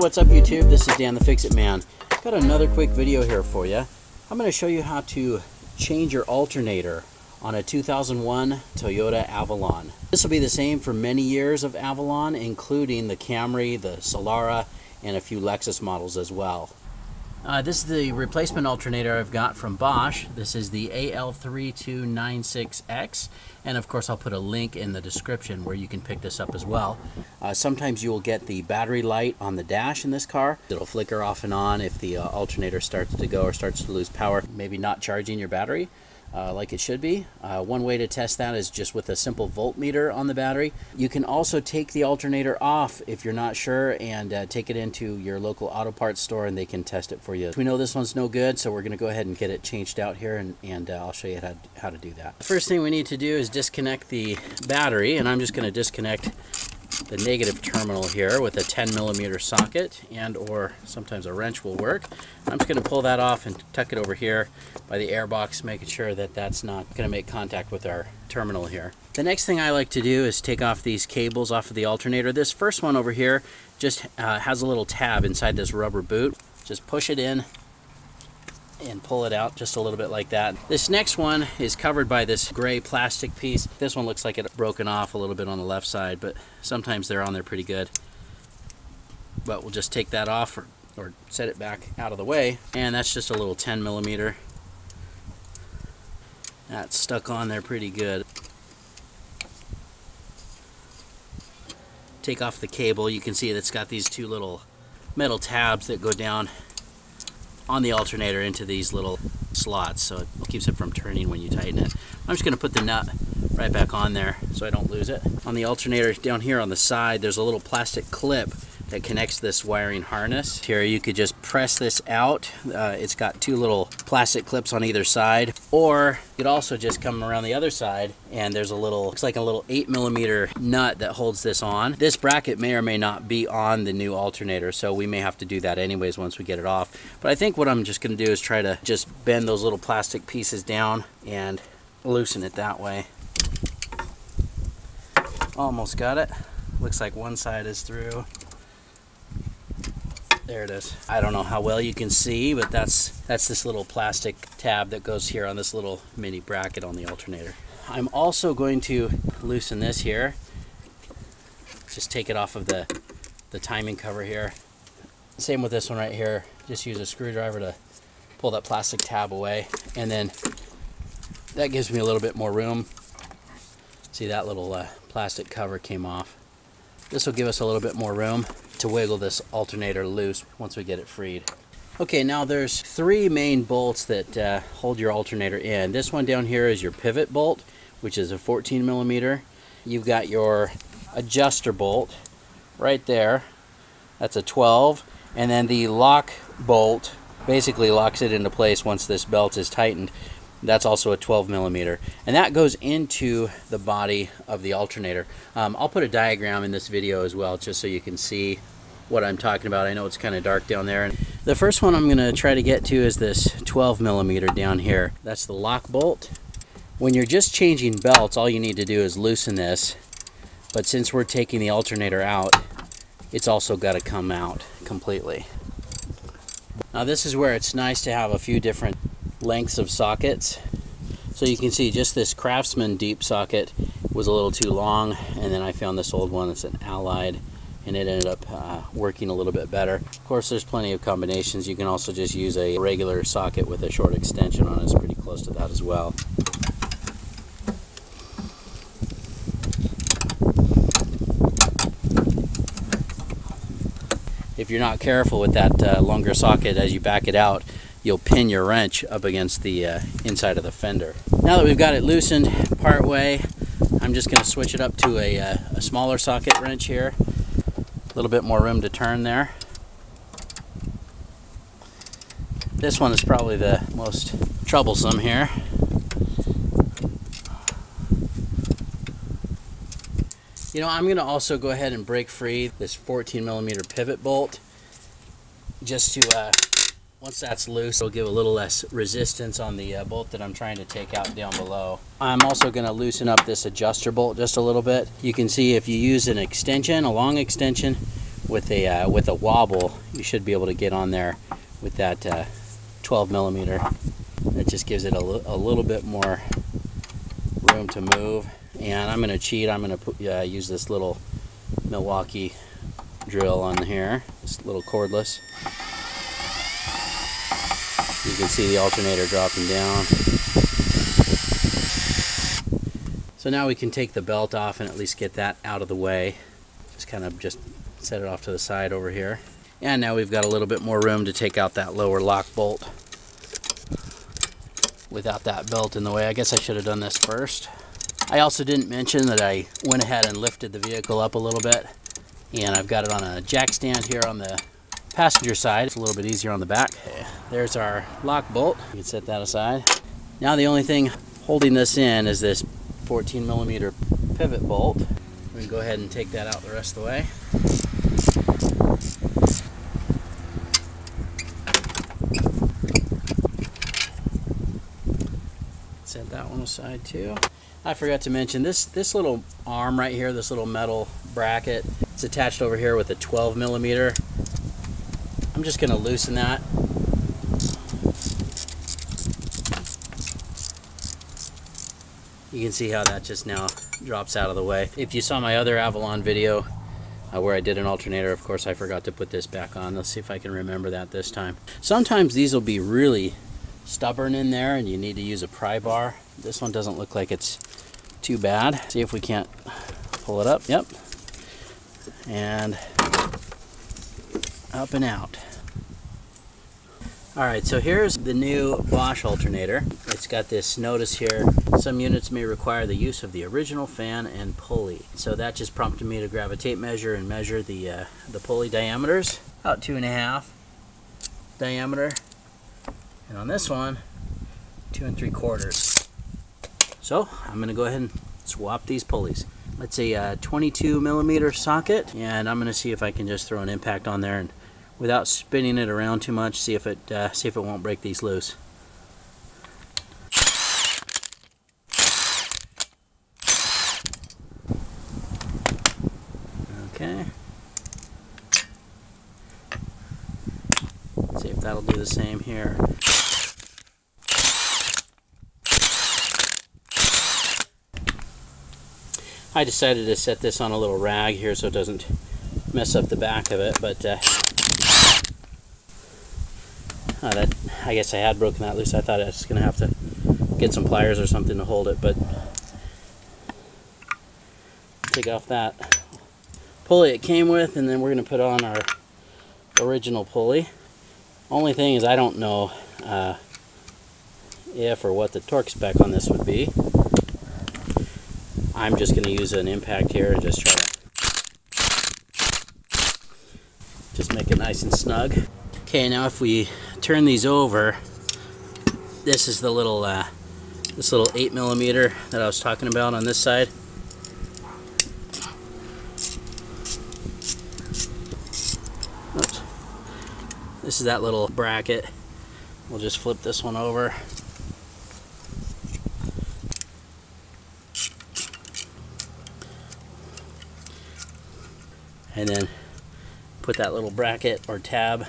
what's up YouTube? This is Dan the Fix-It Man. Got another quick video here for you. I'm going to show you how to change your alternator on a 2001 Toyota Avalon. This will be the same for many years of Avalon, including the Camry, the Solara, and a few Lexus models as well. This is the replacement alternator I've got from Bosch. This is the AL3296X, and of course I'll put a link in the description where you can pick this up as well. Sometimes you will get the battery light on the dash in this car. It'll flicker off and on if the alternator starts to go or starts to lose power, maybe not charging your battery like it should be. One way to test that is just with a simple voltmeter on the battery. You can also take the alternator off if you're not sure and take it into your local auto parts store and they can test it for you. We know this one's no good, so we're going to go ahead and get it changed out here, and I'll show you how to do that. The first thing we need to do is disconnect the battery, and I'm just going to disconnect the negative terminal here with a 10mm socket, and or sometimes a wrench will work. I'm just going to pull that off and tuck it over here by the air box, making sure that that's not going to make contact with our terminal here. The next thing I like to do is take off these cables off of the alternator. This first one over here just has a little tab inside this rubber boot. Just push it in and pull it out just a little bit like that. This next one is covered by this gray plastic piece. This one looks like it broken off a little bit on the left side, but sometimes they're on there pretty good. But we'll just take that off or set it back out of the way, and that's just a little 10mm. That's stuck on there pretty good. Take off the cable. You can see that it's got these two little metal tabs that go down on the alternator into these little slots, so it keeps it from turning when you tighten it. I'm just going to put the nut right back on there so I don't lose it. On the alternator down here on the side, there's a little plastic clip that connects this wiring harness. Here you could just press this out. It's got two little plastic clips on either side, or you could also just come around the other side and there's a little, looks like a little 8mm nut that holds this on. This bracket may or may not be on the new alternator, so we may have to do that anyways once we get it off. But I think what I'm just going to do is try to just bend those little plastic pieces down and loosen it that way. Almost got it. Looks like one side is through. There it is. I don't know how well you can see, but that's this little plastic tab that goes here on this little mini bracket on the alternator. I'm also going to loosen this here. Just take it off of the timing cover here. Same with this one right here. Just use a screwdriver to pull that plastic tab away, and then that gives me a little bit more room. See, that little plastic cover came off. This will give us a little bit more room to wiggle this alternator loose once we get it freed. Okay, now there's three main bolts that hold your alternator in. This one down here is your pivot bolt, which is a 14mm. You've got your adjuster bolt right there. That's a 12. And then the lock bolt basically locks it into place once this belt is tightened. That's also a 12mm, and that goes into the body of the alternator. I'll put a diagram in this video as well, just so you can see what I'm talking about. I know it's kind of dark down there. And the first one I'm going to try to get to is this 12mm down here. That's the lock bolt. When you're just changing belts, all you need to do is loosen this, but since we're taking the alternator out, it's also got to come out completely. Now this is where it's nice to have a few different lengths of sockets. So you can see just this Craftsman deep socket was a little too long, and then I found this old one that's an Allied, and it ended up working a little bit better. Of course, there's plenty of combinations. You can also just use a regular socket with a short extension on it. It's pretty close to that as well. If you're not careful with that longer socket as you back it out, you'll pin your wrench up against the inside of the fender. Now that we've got it loosened part way, I'm just going to switch it up to a smaller socket wrench here. A little bit more room to turn there. This one is probably the most troublesome here. You know, I'm going to also go ahead and break free this 14mm pivot bolt just to once that's loose, it'll give a little less resistance on the bolt that I'm trying to take out down below. I'm also going to loosen up this adjuster bolt just a little bit. You can see if you use an extension, a long extension, with a wobble, you should be able to get on there with that 12 millimeter. It just gives it a little bit more room to move. And I'm going to cheat. I'm going to use this little Milwaukee drill on here, this little cordless. You can see the alternator dropping down. So now we can take the belt off and at least get that out of the way. Just set it off to the side over here. And now we've got a little bit more room to take out that lower lock bolt without that belt in the way. I guess I should have done this first. I also didn't mention that I went ahead and lifted the vehicle up a little bit, and I've got it on a jack stand here on the passenger side. It's a little bit easier on the back. Okay, there's our lock bolt. You can set that aside. Now the only thing holding this in is this 14 millimeter pivot bolt. We can go ahead and take that out the rest of the way. Set that one aside too. I forgot to mention this little arm right here, this little metal bracket, it's attached over here with a 12 millimeter. I'm just going to loosen that. You can see how that just now drops out of the way. If you saw my other Avalon video where I did an alternator, of course I forgot to put this back on. Let's see if I can remember that this time. Sometimes these will be really stubborn in there and you need to use a pry bar. This one doesn't look like it's too bad. See if we can't pull it up. Yep. And up and out. Alright, so here's the new Bosch alternator. It's got this notice here. Some units may require the use of the original fan and pulley. So that just prompted me to grab a tape measure and measure the pulley diameters. About 2.5 diameter. And on this one, 2 3/4. So I'm going to go ahead and swap these pulleys. Let's say a 22 millimeter socket, and I'm going to see if I can just throw an impact on there and without spinning it around too much, see if it won't break these loose. Okay. Let's see if that'll do the same here. I decided to set this on a little rag here so it doesn't mess up the back of it, but I guess I had broken that loose. I thought I was going to have to get some pliers or something to hold it, but take off that pulley it came with, and then we're going to put on our original pulley. Only thing is I don't know if or what the torque spec on this would be. I'm just going to use an impact here and just try to just make it nice and snug. Okay, now if we turn these over, this is the little this little 8 millimeter that I was talking about on this side. Oops. This is that little bracket. We'll just flip this one over. And then put that little bracket or tab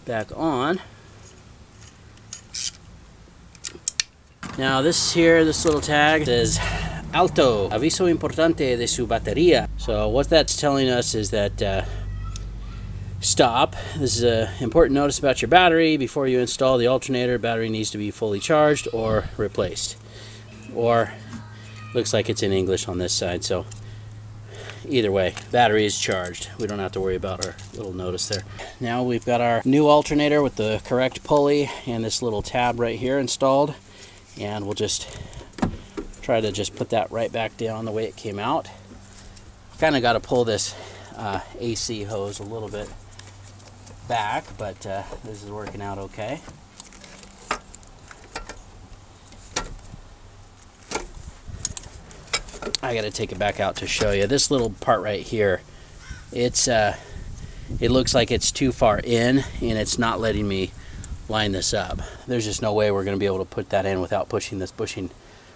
back on. Now this little tag says Alto, aviso importante de su batería. So what that's telling us is that stop. This is an important notice about your battery. Before you install the alternator, battery needs to be fully charged or replaced. Or looks like it's in English on this side, so either way, battery is charged. We don't have to worry about our little notice there. Now we've got our new alternator with the correct pulley and this little tab right here installed, and we'll just try to just put that right back down the way it came out. Kind of got to pull this AC hose a little bit back, but this is working out okay. I got to take it back out to show you. This little part right here, it looks like it's too far in and it's not letting me line this up. There's just no way we're going to be able to put that in without pushing this bushing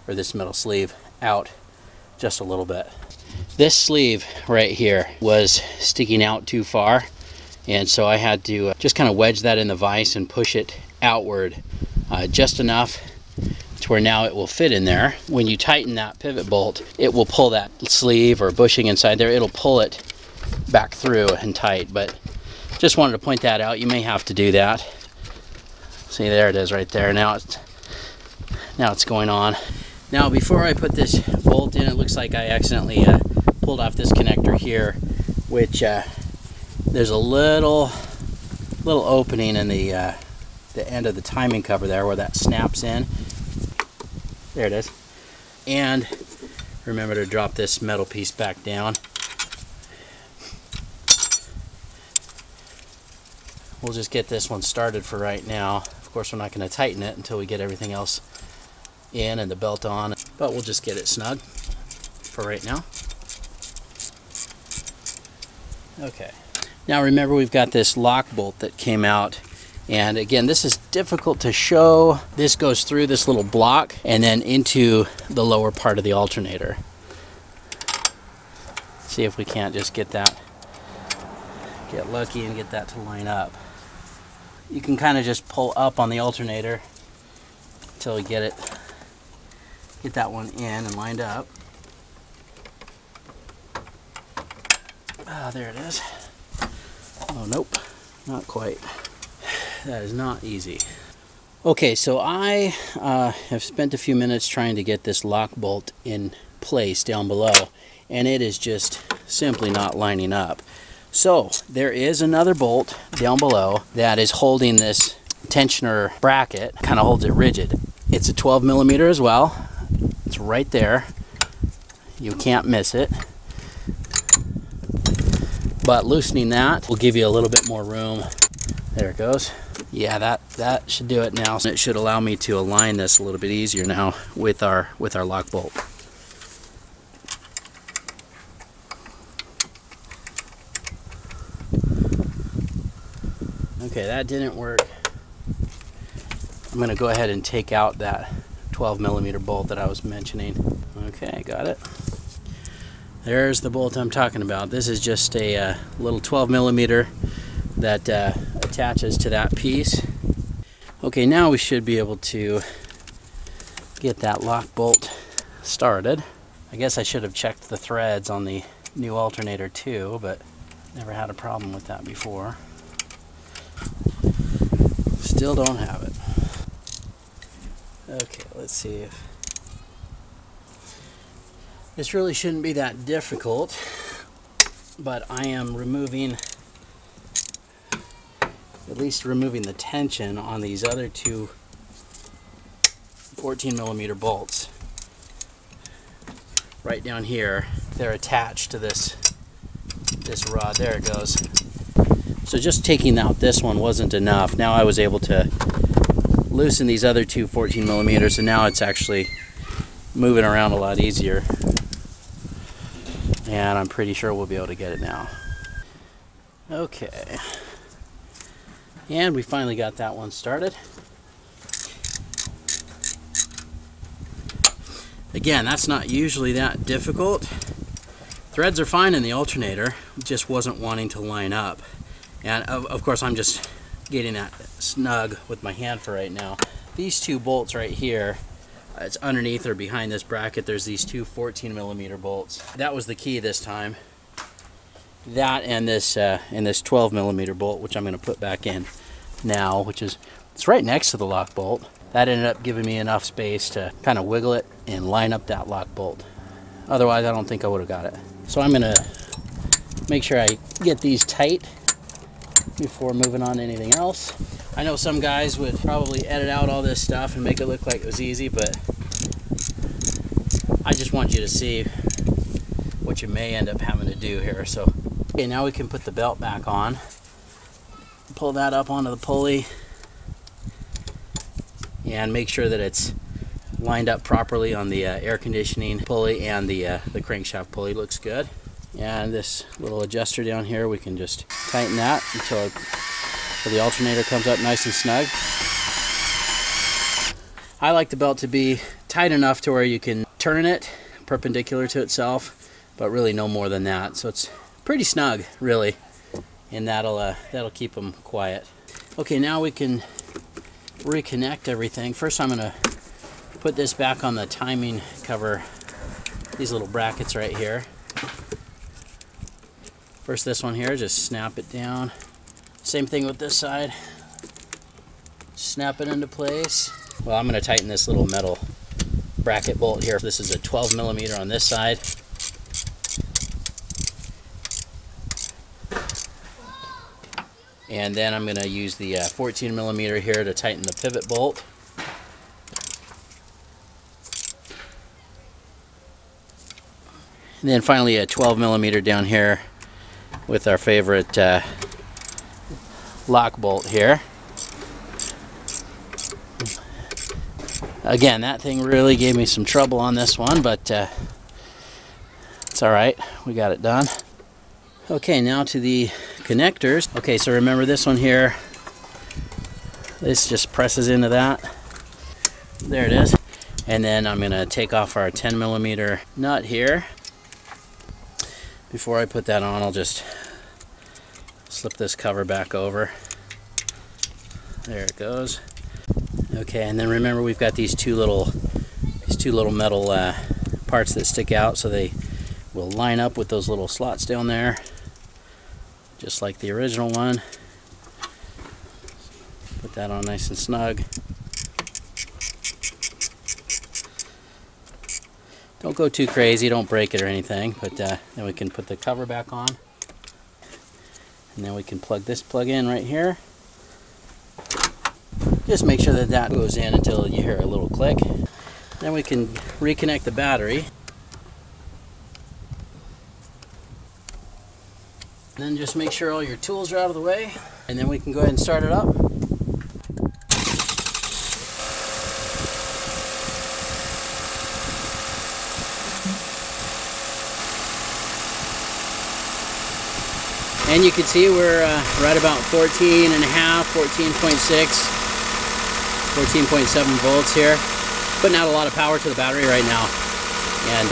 or this metal sleeve out just a little bit. This sleeve right here was sticking out too far, and so I had to just kind of wedge that in the vise and push it outward just enough to where now it will fit in there. When you tighten that pivot bolt, it will pull that sleeve or bushing inside there, it'll pull it back through and tight. But just wanted to point that out. You may have to do that. See, there it is right there. Now it's going on. Now before I put this bolt in, it looks like I accidentally pulled off this connector here, which there's a little opening in the end of the timing cover there where that snaps in. There it is. And remember to drop this metal piece back down. We'll just get this one started for right now. Of course, we're not going to tighten it until we get everything else in and the belt on, but we'll just get it snug for right now. Okay. Now remember, we've got this lock bolt that came out, and again, this is difficult to show. This goes through this little block and then into the lower part of the alternator. See if we can't just get lucky and get that to line up. You can kind of just pull up on the alternator until we get that one in and lined up. Ah, there it is. Oh, nope, not quite. That is not easy. Okay, so I have spent a few minutes trying to get this lock bolt in place down below, and it is just simply not lining up. So there is another bolt down below that is holding this tensioner bracket, kind of holds it rigid. It's a 12 millimeter as well. It's right there. You can't miss it. But loosening that will give you a little bit more room. There it goes. Yeah, that should do it now. It should allow me to align this a little bit easier now with our lock bolt. Okay, that didn't work. I'm going to go ahead and take out that 12 millimeter bolt that I was mentioning. Okay, got it. There's the bolt I'm talking about. This is just a little 12 millimeter that attaches to that piece. Okay, now we should be able to get that lock bolt started. I guess I should have checked the threads on the new alternator too, but never had a problem with that before. Still don't have it. Okay, let's see if this really shouldn't be that difficult, but I am at least removing the tension on these other two 14 millimeter bolts right down here. They're attached to this rod. There it goes. So just taking out this one wasn't enough. Now I was able to loosen these other two 14 millimeters, and now it's actually moving around a lot easier. And I'm pretty sure we'll be able to get it now. Okay. And we finally got that one started. Again, that's not usually that difficult. Threads are fine in the alternator, just wasn't wanting to line up. And of course I'm just getting that snug with my hand for right now. These two bolts right here, it's underneath or behind this bracket, there's these two 14 millimeter bolts. That was the key this time. That and this 12 millimeter bolt, which I'm going to put back in now, it's right next to the lock bolt. That ended up giving me enough space to kind of wiggle it and line up that lock bolt. Otherwise I don't think I would have got it. So I'm going to make sure I get these tight before moving on to anything else. I know some guys would probably edit out all this stuff and make it look like it was easy, but I just want you to see what you may end up having to do here. So, okay, now we can put the belt back on. Pull that up onto the pulley and make sure that it's lined up properly on the air conditioning pulley, and the crankshaft pulley looks good. And this little adjuster down here, we can just tighten that until the alternator comes up nice and snug. I like the belt to be tight enough to where you can turn it perpendicular to itself, but really no more than that. So it's pretty snug, really, and that'll keep them quiet. Okay, now we can reconnect everything. First, I'm gonna put this back on the timing cover, these little brackets right here. First, this one here, just snap it down. Same thing with this side. Snap it into place. Well, I'm going to tighten this little metal bracket bolt here. This is a 12 millimeter on this side. And then I'm going to use the 14 millimeter here to tighten the pivot bolt. And then finally a 12 millimeter down here with our favorite lock bolt here. Again, that thing really gave me some trouble on this one, but it's alright, we got it done. Okay, now to the connectors. Okay, so remember this one here, this just presses into that. There it is. And then I'm going to take off our 10 millimeter nut here. Before I put that on, I'll just slip this cover back over. There it goes. Okay, and then remember we've got these two little metal parts that stick out, so they will line up with those little slots down there, just like the original one. Put that on nice and snug. Don't go too crazy, don't break it or anything, but then we can put the cover back on. And then we can plug this plug in right here. Just make sure that that goes in until you hear a little click. Then we can reconnect the battery. Then just make sure all your tools are out of the way, and then we can go ahead and start it up. And you can see we're right about 14 and a half, 14.6, 14.7 volts here. Putting out a lot of power to the battery right now. And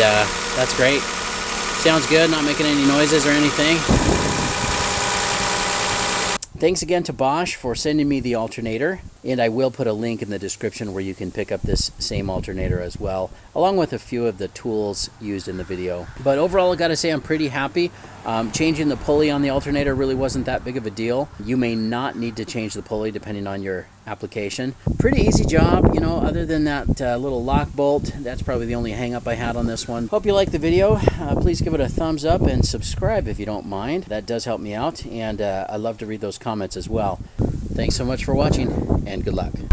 that's great. Sounds good, not making any noises or anything. Thanks again to Bosch for sending me the alternator, and I will put a link in the description where you can pick up this same alternator as well, along with a few of the tools used in the video. But overall, I gotta say I'm pretty happy. Changing the pulley on the alternator really wasn't that big of a deal. You may not need to change the pulley depending on your application. Pretty easy job, you know, other than that little lock bolt. That's probably the only hang up I had on this one. Hope you liked the video. Please give it a thumbs up and subscribe if you don't mind. That does help me out, and I love to read those comments as well. Thanks so much for watching, and good luck.